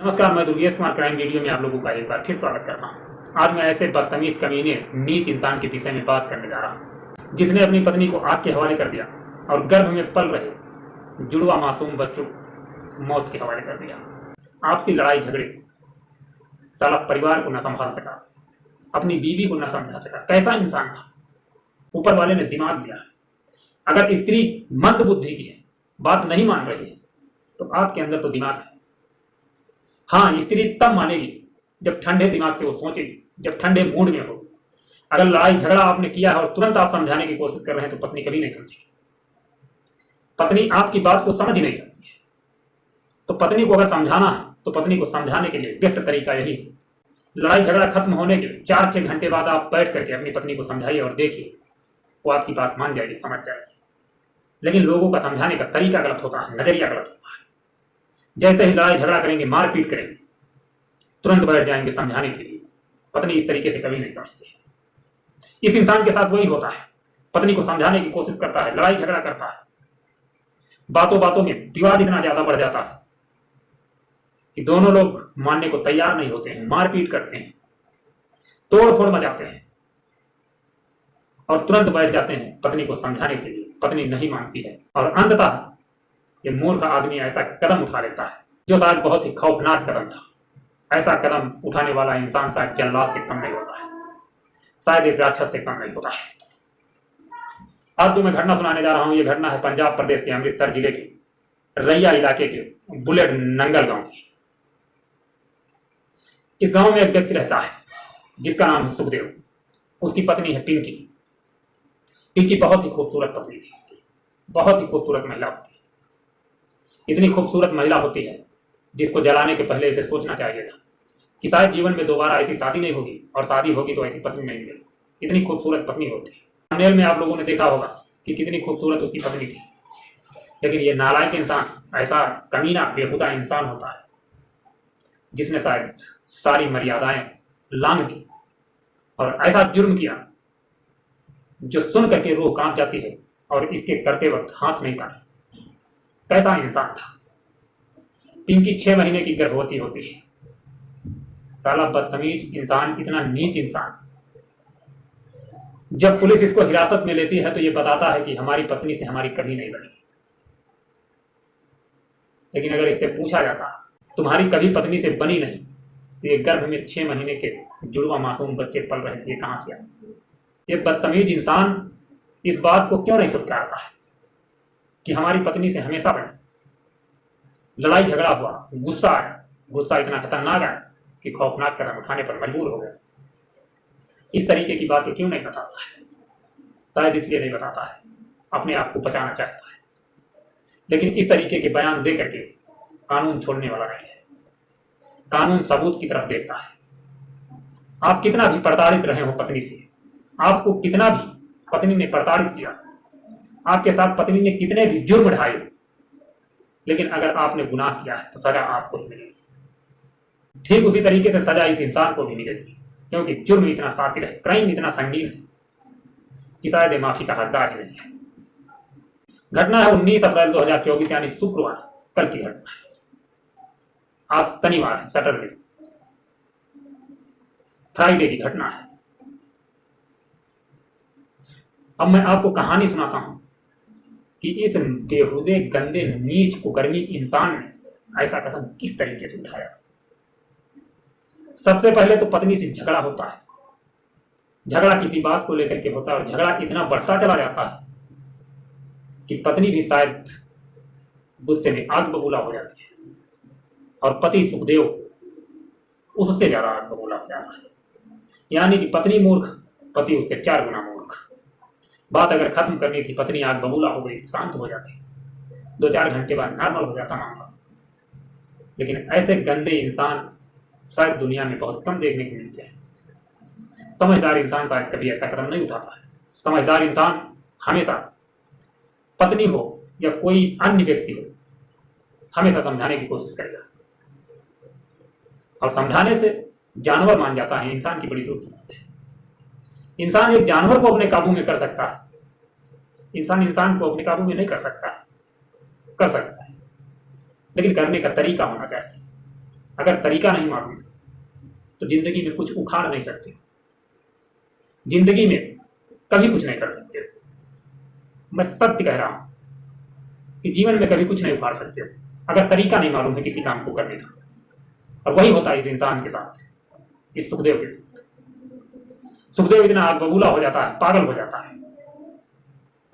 नमस्कार, मैं Durgesh Kumar crime video में आप लोगों का एक बार फिर स्वागत करता हूँ। आज मैं ऐसे बदतमीज कमीने नीच इंसान के विषय में बात करने जा रहा हूँ जिसने अपनी पत्नी को आग के हवाले कर दिया और गर्भ में पल रहे जुड़वा मासूम बच्चों मौत के हवाले कर दिया। आपसी लड़ाई झगड़े, साला परिवार को न संभाल सका, अपनी बीवी को न समझा सका। कैसा इंसान था। ऊपर वाले ने दिमाग दिया। अगर स्त्री मंद बुद्धि की है, बात नहीं मान रही है, तो आपके अंदर तो दिमाग है। हाँ, स्त्री तब मानेगी जब ठंडे दिमाग से वो सोचेगी, जब ठंडे मूड में हो। अगर लड़ाई झगड़ा आपने किया है और तुरंत आप समझाने की कोशिश कर रहे हैं तो पत्नी कभी नहीं समझेगी। पत्नी आपकी बात को समझ ही नहीं सकती है। तो पत्नी को अगर समझाना है तो पत्नी को समझाने के लिए बेस्ट तरीका यही है। लड़ाई झगड़ा खत्म होने के 4-6 घंटे बाद आप बैठ करके अपनी पत्नी को समझाइए और देखिए, वो आपकी बात मान जाएगी, समझ जाएगी। लेकिन लोगों का समझाने का तरीका गलत होता है, नजरिया गलत होता है। जैसे ही लड़ाई झगड़ा करेंगे, मारपीट करेंगे, तुरंत बैठ जाएंगे समझाने के लिए। पत्नी इस तरीके से कभी नहीं समझती। इस इंसान के साथ वही होता है। पत्नी को समझाने की कोशिश करता है, लड़ाई झगड़ा करता है, बातों बातों में विवाद इतना ज्यादा बढ़ जाता है कि दोनों लोग मानने को तैयार नहीं होते हैं, मारपीट करते हैं, तोड़ फोड़ मचाते हैं और तुरंत बैठ जाते हैं पत्नी को समझाने के लिए। पत्नी नहीं मानती है और अंततः ये मूर्ख आदमी ऐसा कदम उठा लेता है जो शायद बहुत ही खौफनाक कदम था। ऐसा कदम उठाने वाला इंसान शायद जल्लाद से कम नहीं होता है, शायद एक राक्षस से कम नहीं होता है। आज जो मैं घटना सुनाने जा रहा हूं, ये घटना है पंजाब प्रदेश के अमृतसर जिले के रैया इलाके के बुलेट नंगल गांव की। इस गांव में एक व्यक्ति रहता है जिसका नाम है सुखदेव। उसकी पत्नी है पिंकी। पिंकी बहुत ही खूबसूरत पत्नी थी उसकी, बहुत ही खूबसूरत महिला होती है। इतनी खूबसूरत महिला होती है जिसको जलाने के पहले इसे सोचना चाहिए था कि शायद जीवन में दोबारा ऐसी शादी नहीं होगी और शादी होगी तो ऐसी पत्नी नहीं मिलेगी। इतनी खूबसूरत पत्नी होती है। थंबनेल में आप लोगों ने देखा होगा कि कितनी खूबसूरत उसकी पत्नी थी। लेकिन ये नालायक इंसान, ऐसा कमीना बेहुदा इंसान होता है जिसने शायद सारी मर्यादाएं लांघ दी और ऐसा जुर्म किया जो सुन करके रूह कांप जाती है और इसके करते वक्त हाथ नहीं काटे। कैसा इंसान था। पिंकी 6 महीने की गर्भवती होती है। साला बदतमीज इंसान, इतना नीच इंसान। जब पुलिस इसको हिरासत में लेती है तो ये बताता है कि हमारी पत्नी से हमारी कभी नहीं बनी। लेकिन अगर इससे पूछा जाता तुम्हारी कभी पत्नी से बनी नहीं तो ये गर्भ में 6 महीने के जुड़वा मासूम बच्चे पल रहे थे, कहां से आए? ये बदतमीज इंसान इस बात को क्यों नहीं स्वीकारता है कि हमारी पत्नी से हमेशा बने। लड़ाई झगड़ा हुआ, गुस्सा आया, गुस्सा इतना खतरनाक आया कि खौफनाक कदम उठाने पर मजबूर हो गया। इस तरीके की बातें क्यों नहीं बताता है? शायद इसलिए नहीं बताता है, अपने आप को बचाना चाहता है। लेकिन इस तरीके के बयान दे करके कानून छोड़ने वाला नहीं है। कानून सबूत की तरफ देखता है। आप कितना भी प्रताड़ित रहे हो पत्नी से, आपको कितना भी पत्नी ने प्रताड़ित किया, आपके साथ पत्नी ने कितने भी जुर्म ढाए, लेकिन अगर आपने गुनाह किया है तो सजा आपको ही मिलेगी। ठीक उसी तरीके से सजा इस इंसान को भी मिलेगी, क्योंकि जुर्म इतना सातिर है, क्राइम इतना संगीन है कि शायद माफी का हकदार ही नहीं है। घटना है 19 अप्रैल 2024 यानी शुक्रवार, कल की घटना है। आज शनिवार है, सैटरडे, फ्राइडे की घटना है। अब मैं आपको कहानी सुनाता हूं कि इस बेहुदे गंदे नीच कुकर्मी इंसान ने ऐसा कदम किस तरीके से उठाया। सबसे पहले तो पत्नी से झगड़ा होता है। झगड़ा किसी बात को लेकर के होता है और झगड़ा इतना बढ़ता चला जाता है कि पत्नी भी शायद गुस्से में आग बबूला हो जाती है और पति सुखदेव उससे ज्यादा आग बबूला हो जाता है। यानी कि पत्नी मूर्ख, पति उससे 4 गुना मूर्ख। बात अगर खत्म करनी थी, पत्नी आग बबूला हो गई, शांत हो जाती, 2-4 घंटे बाद नॉर्मल हो जाता मामला। लेकिन ऐसे गंदे इंसान शायद दुनिया में बहुत कम देखने को मिलते हैं। समझदार इंसान शायद कभी ऐसा कदम नहीं उठाता है। समझदार इंसान हमेशा पत्नी हो या कोई अन्य व्यक्ति हो, हमेशा समझाने की कोशिश करेगा और समझाने से जानवर मान जाता है। इंसान की बड़ी दूर की बात है। इंसान एक जानवर को अपने काबू में कर सकता है, इंसान को अपने काबू में नहीं कर सकता है। कर सकता है, लेकिन करने का तरीका होना चाहिए। अगर तरीका नहीं मालूम तो जिंदगी में कुछ उखाड़ नहीं सकते, जिंदगी में कभी कुछ नहीं कर सकते। मैं सत्य कह रहा हूं कि जीवन में कभी कुछ नहीं उखाड़ सकते अगर तरीका नहीं मालूम है किसी काम को करने का। और वही होता है इस इंसान के साथ, इस सुखदेव के साथ। सुखदेव इतना आग बबूला हो जाता है, पागल हो जाता है,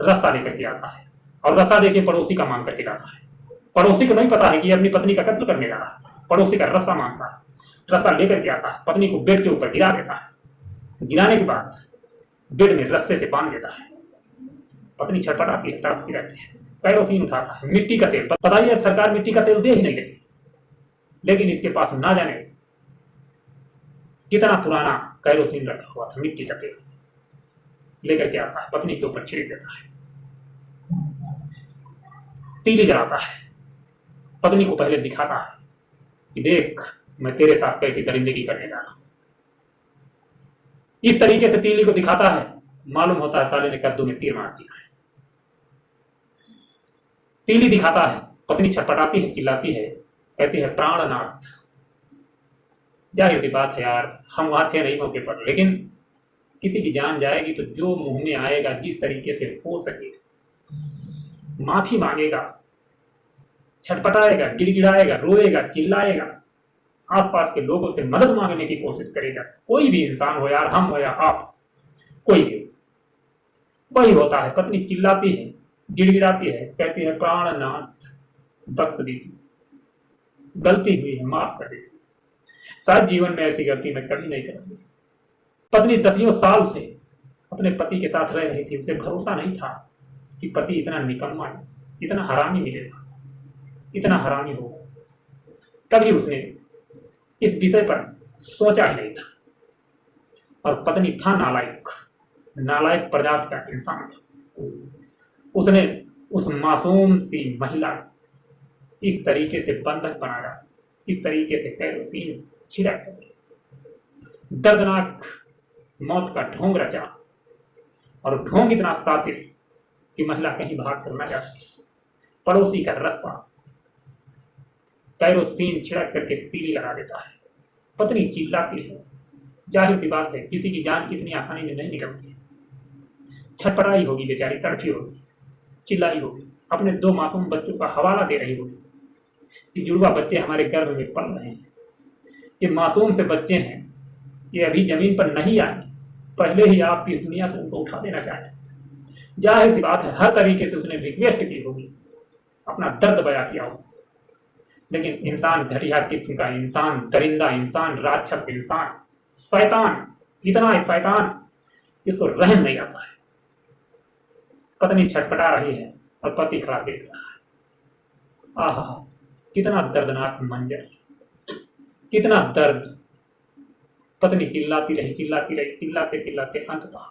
रस्सा लेकर के आता है। और रस्सा देखिए पड़ोसी का मांग करके लाता है। पड़ोसी को नहीं पता है कि अपनी पत्नी का कत्ल करने जा रहा है, पड़ोसी का रस्सा मांगता है। रस्सा लेकर के आता है, पत्नी को बेड के ऊपर गिरा देता है। गिराने के बाद बेड में रस्से से बांध देता है। पत्नी छटपटाती है, तड़पती रहती है। कैरोसिन उठाता है, मिट्टी का तेल। पता ही है सरकार मिट्टी का तेल दे ही नहीं रही, लेकिन इसके पास ना जाने कितना पुराना कैरोसिन रखा हुआ था, मिट्टी का तेल लेकर के आता है, पत्नी के ऊपर छिड़क देता है। तीली जलाता है, पत्नी को पहले दिखाता है कि देख मैं तेरे साथ कैसी दरिंदगी करने जा रहा हूं। इस तरीके से तीली को दिखाता है, मालूम होता है साले ने कद्दू में तीर मार दिया है। तीली दिखाता है, पत्नी छटपटाती है, चिल्लाती है, कहती है प्राणनाथ। जाहिर सी बात है यार, हम वहां थे नहीं मौके पर, लेकिन किसी की जान जाएगी तो जो मुंह में आएगा, जिस तरीके से हो सके माफी मांगेगा, छटपटाएगा, गिड़गिड़ाएगा, रोएगा, चिल्लाएगा, आसपास के लोगों से मदद मांगने की कोशिश करेगा। कोई भी इंसान हो यार, हम हो या आप, कोई भी। वही होता है, पत्नी चिल्लाती है, गिड़गिड़ाती है, कहती है प्राणनाथ बख्श दीजिए, गलती हुई है, माफ कर दीजिए, शायद जीवन में ऐसी गलती मैं कभी नहीं करूंगी। पत्नी 10 साल से अपने पति के साथ रह रही थी, उसे भरोसा नहीं था कि पति इतना निकम्मा है, इतना हरामी मिलेगा, इतना हरामी होगा। कभी उसने इस विषय पर सोचा ही नहीं था। और पत्नी था नालायक, नालायक प्रजाति का इंसान था। उसने उस मासूम सी महिला इस तरीके से बंधक बनाया, इस तरीके से कैरोसिन छिड़क करके दर्दनाक मौत का ढोंग रचा। और ढोंग इतना सातिर कि महिला कहीं भाग कर न जा सके। पड़ोसी का रस्सा कैरोसिन छिड़क करके तीली लगा देता है। पत्नी चिल्लाती है। जाहिर सी बात है, किसी की जान इतनी आसानी में नहीं निकलती है। छटपटाई होगी, बेचारी तड़फी होगी, चिल्लाई होगी, अपने 2 मासूम बच्चों का हवाला दे रही होगी कि जुड़वा बच्चे हमारे गर्भ में पल रहे हैं, ये मासूम से बच्चे हैं, ये अभी जमीन पर नहीं आए, पहले ही आप इस दुनिया से उनको उठा देना चाहते। जाहिर सी बात है, हर तरीके से उसने रिक्वेस्ट की होगी, अपना दर्द बयां किया होगा। लेकिन इंसान घटिया किस्म का इंसान, दरिंदा इंसान, राक्षस इंसान, शैतान, इतना शैतान, इसको रहम नहीं आता है। पत्नी छटपटा रही है और पति खड़ा देख रहा है। आहा, कितना दर्दनाक मंजर, कितना दर्द। पत्नी चिल्लाती रही, चिल्लाती रही, चिल्लाते चिल्लाते अंततः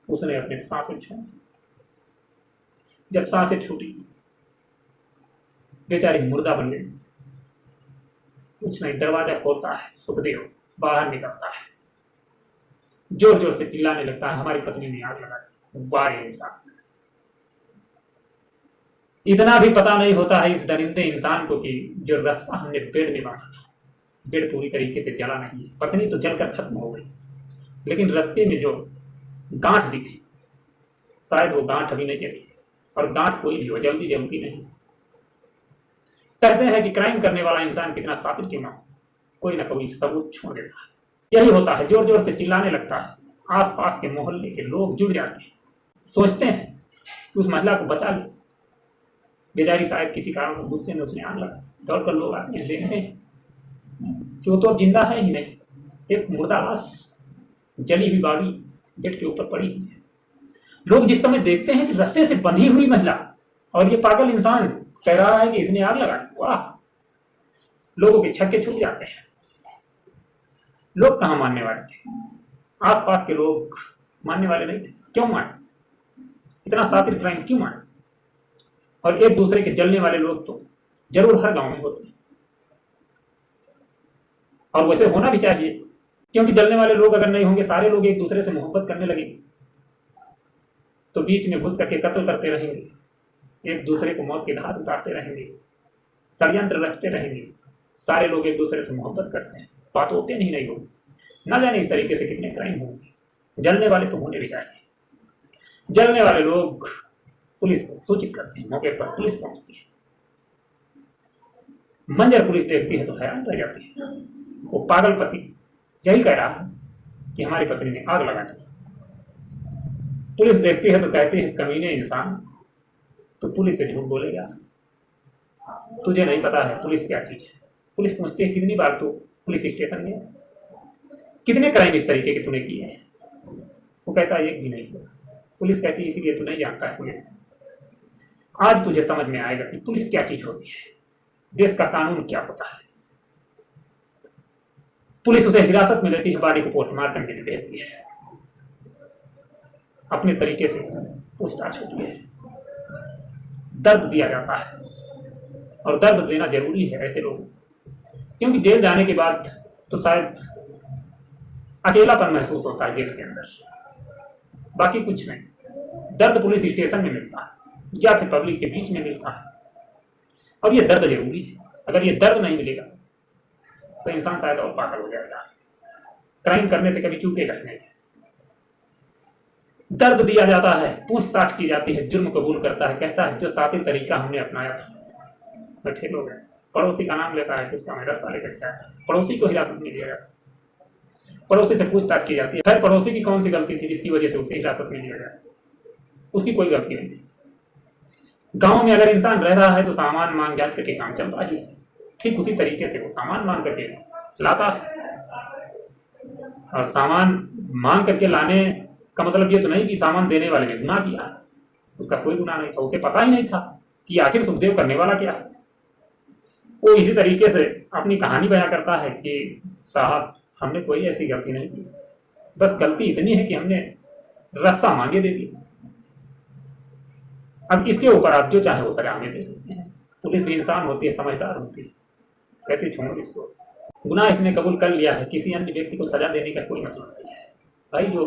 उसने अपने सांसें छोड़ी। जब सांसें छूटी, बेचारी मुर्दा बन गई। कुछ नहीं, दरवाजा खोलता है, सुखदेव बाहर निकलता है, जोर जोर से चिल्लाने लगता है, हमारी पत्नी ने आग लगा दी। वाह इंसान, इतना भी पता नहीं होता है इस दरिंदे इंसान को कि जो रस्सा हमने बेड में बांधा था, बेड पूरी तरीके से जला नहीं है। पत्नी तो जलकर खत्म हो गई, लेकिन रस्ते में जो गांठ दी थी, शायद वो गांठ अभी नहीं जली है। और गांठ कोई भी हो, जल्दी जलती नहीं। कहते हैं कि क्राइम करने वाला इंसान कितना शातिर क्यों ना हो, कोई ना कोई सबूत छोड़ देता है। यही होता है, जोर जोर से चिल्लाने लगता है, आसपास के मोहल्ले के लोग जुड़ जाते हैं, सोचते हैं कि उस महिला को बचा ले। बेचारी शायद किसी कारण गुस्से में उसने आग लगा, दौड़कर लोग आते हैं, देखते हैं कि वो तो अब जिंदा है ही नहीं, एक मुर्दा लाश, जली हुई बॉडी बेड के ऊपर पड़ी हुई है। लोग जिस समय देखते हैं कि रस्से से बंधी हुई महिला और ये पागल इंसान कह रहा है कि इसने आग लगाई, वाह, लोगों के छक्के छूट जाते हैं। लोग कहाँ मानने वाले थे, आसपास के लोग मानने वाले नहीं थे। क्यों माने, इतना शातिर क्राइम क्यों माने? और एक दूसरे के जलने वाले लोग तो जरूर हर गांव में होते हैं, और वैसे होना भी चाहिए, क्योंकि जलने वाले लोग अगर नहीं होंगे, सारे लोग एक दूसरे से मोहब्बत करने लगेंगे, तो बीच में घुस करके कत्ल करते रहेंगे, एक दूसरे को मौत की घाट उतारते रहेंगे, षड्यंत्र रचते रहेंगे, सारे लोग एक दूसरे से मोहब्बत करते हैं, बात ओपन ही नहीं होगी। ना जाने इस तरीके से कितने क्राइम होंगे। जलने वाले तो होने भी चाहिए। जलने वाले लोग पुलिस को सूचित करते हैं, मौके पर पुलिस पहुंचती है। मंजर पुलिस देखती है तो हैरान रह जाती है। वो पागल पति यही कह रहा है कि हमारी पत्नी ने आग लगा दी। पुलिस देखती है तो कहती है, कमीने इंसान, तो पुलिस से झूठ बोलेगा? तुझे नहीं पता है पुलिस क्या चीज है। पुलिस पूछती है, कितनी बार तू पुलिस स्टेशन में, कितने क्राइम इस तरीके के तूने किए हैं? वो कहता है, एक भी नहीं किया। पुलिस कहती है, इसीलिए तू नहीं जानता है पुलिस। आज तुझे समझ में आएगा कि पुलिस क्या चीज होती है, देश का कानून क्या होता है। पुलिस उसे हिरासत में लेती है, बॉडी को पोस्टमार्टम के लिए भेजती है। अपने तरीके से पूछताछ होती है, दर्द दिया जाता है, और दर्द देना जरूरी है ऐसे लोगों, क्योंकि जेल जाने के बाद तो शायद अकेलापन महसूस होता है जेल के अंदर, बाकी कुछ नहीं। दर्द पुलिस स्टेशन में मिलता है या फिर पब्लिक के बीच में मिलता है, और ये दर्द जरूरी है। अगर ये दर्द नहीं मिलेगा तो इंसान शायद और पागल हो जाएगा, क्राइम करने से कभी चूकेगा नहीं। दर्द दिया जाता है, पूछताछ की जाती है, जुर्म कबूल करता है, कहता है जो साथी तरीका हमने अपनाया था मैं फेल हो गया। पड़ोसी का नाम लेता है, किसका, मैं 10 साल का, पड़ोसी को हिरासत में लिया जाता है। पड़ोसी से पूछताछ की जाती है, खैर पड़ोसी की कौन सी गलती थी जिसकी वजह से उसे हिरासत में लिया गया? उसकी कोई गलती नहीं थी। गांव में अगर इंसान रह रहा है तो सामान मांग जात करके काम चलता ही है, ठीक उसी तरीके से वो सामान मांग करके लाता है। और सामान मांग करके लाने का मतलब ये तो नहीं कि सामान देने वाले ने गुनाह किया, उसका कोई गुनाह नहीं था, उसे पता ही नहीं था कि आखिर सुखदेव करने वाला क्या है। वो इसी तरीके से अपनी कहानी बयां करता है कि साहब हमने कोई ऐसी गलती नहीं की, बस गलती इतनी है कि हमने रस्सा मांगे दे दी। अब इसके ऊपर आप जो चाहे वो सजा हमें दे सकते हैं। पुलिस भी इंसान होती है, समझदार होती है, कहती छोड़ इसको, गुनाह इसने कबूल कर लिया है, किसी अन्य व्यक्ति को सजा देने का कोई मतलब नहीं है। भाई जो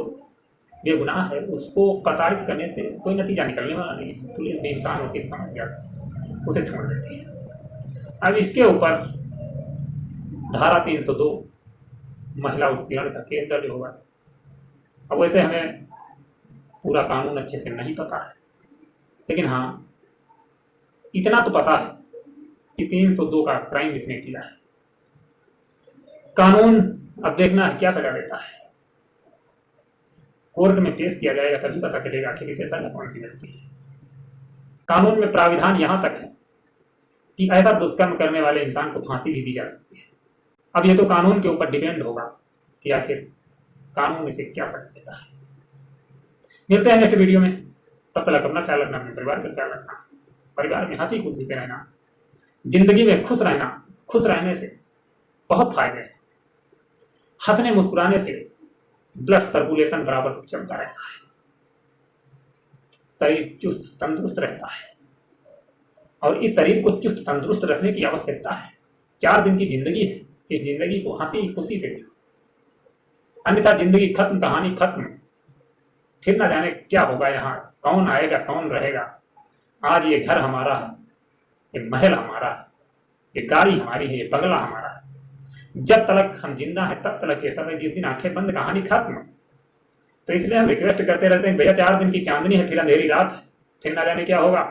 बेगुनाह है उसको प्रताड़ित करने से कोई नतीजा निकलने वाला नहीं है। पुलिस भी इंसान होती है, समझ जाती है, उसे छोड़ देती है। अब इसके ऊपर धारा 302 महिला उत्पीड़न का केस दर्ज होगा। अब वैसे हमें पूरा कानून अच्छे से नहीं पता है, लेकिन हाँ इतना तो पता है कि 302 का क्राइम इसने किया है। कानून अब देखना है क्या सजा देता है। कोर्ट में पेश किया जाएगा तभी पता चलेगा कि इसे सजा कौन सी मिलती है। कानून में प्राविधान यहां तक है कि ऐसा दुष्कर्म करने वाले इंसान को फांसी भी दी जा सकती है। अब ये तो कानून के ऊपर डिपेंड होगा कि आखिर कानून इसे क्या सजा देता है। मिलते हैं नेक्स्ट वीडियो में, तब तक अपना ख्याल रखना, अपने परिवार का ख्याल रखना, परिवार में हंसी खुशी से रहना, जिंदगी में खुश रहना। खुश रहने से बहुत फायदे हैं। हंसने मुस्कुराने से ब्लड सर्कुलेशन बराबर चलता रहता है, शरीर चुस्त तंदुरुस्त रहता है, और इस शरीर को चुस्त तंदुरुस्त रखने की आवश्यकता है। 4 दिन की जिंदगी है, इस जिंदगी को हंसी खुशी से जियो, अन्यथा जिंदगी खत्म, कहानी खत्म, फिर ना जाने क्या होगा, यहाँ कौन आएगा कौन रहेगा। आज ये घर हमारा है, ये महल हमारा है, ये गाड़ी हमारी है, ये बंगला हमारा है। जब तक हम जिंदा हैं तब तक ये सब है, जिस दिन आंखें बंद कहानी खत्म। तो इसलिए हम रिक्वेस्ट करते रहते हैं, भैया 4 दिन की चांदनी है, फिर अंधेरी रात है, फिर ना जाने क्या होगा।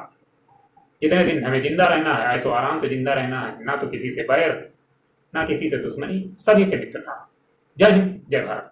जितने दिन हमें जिंदा रहना है, ऐसो आराम से जिंदा रहना है, ना तो किसी से बैर, ना किसी से दुश्मनी, सभी से मित्रता। जय हिंद, जय भारत।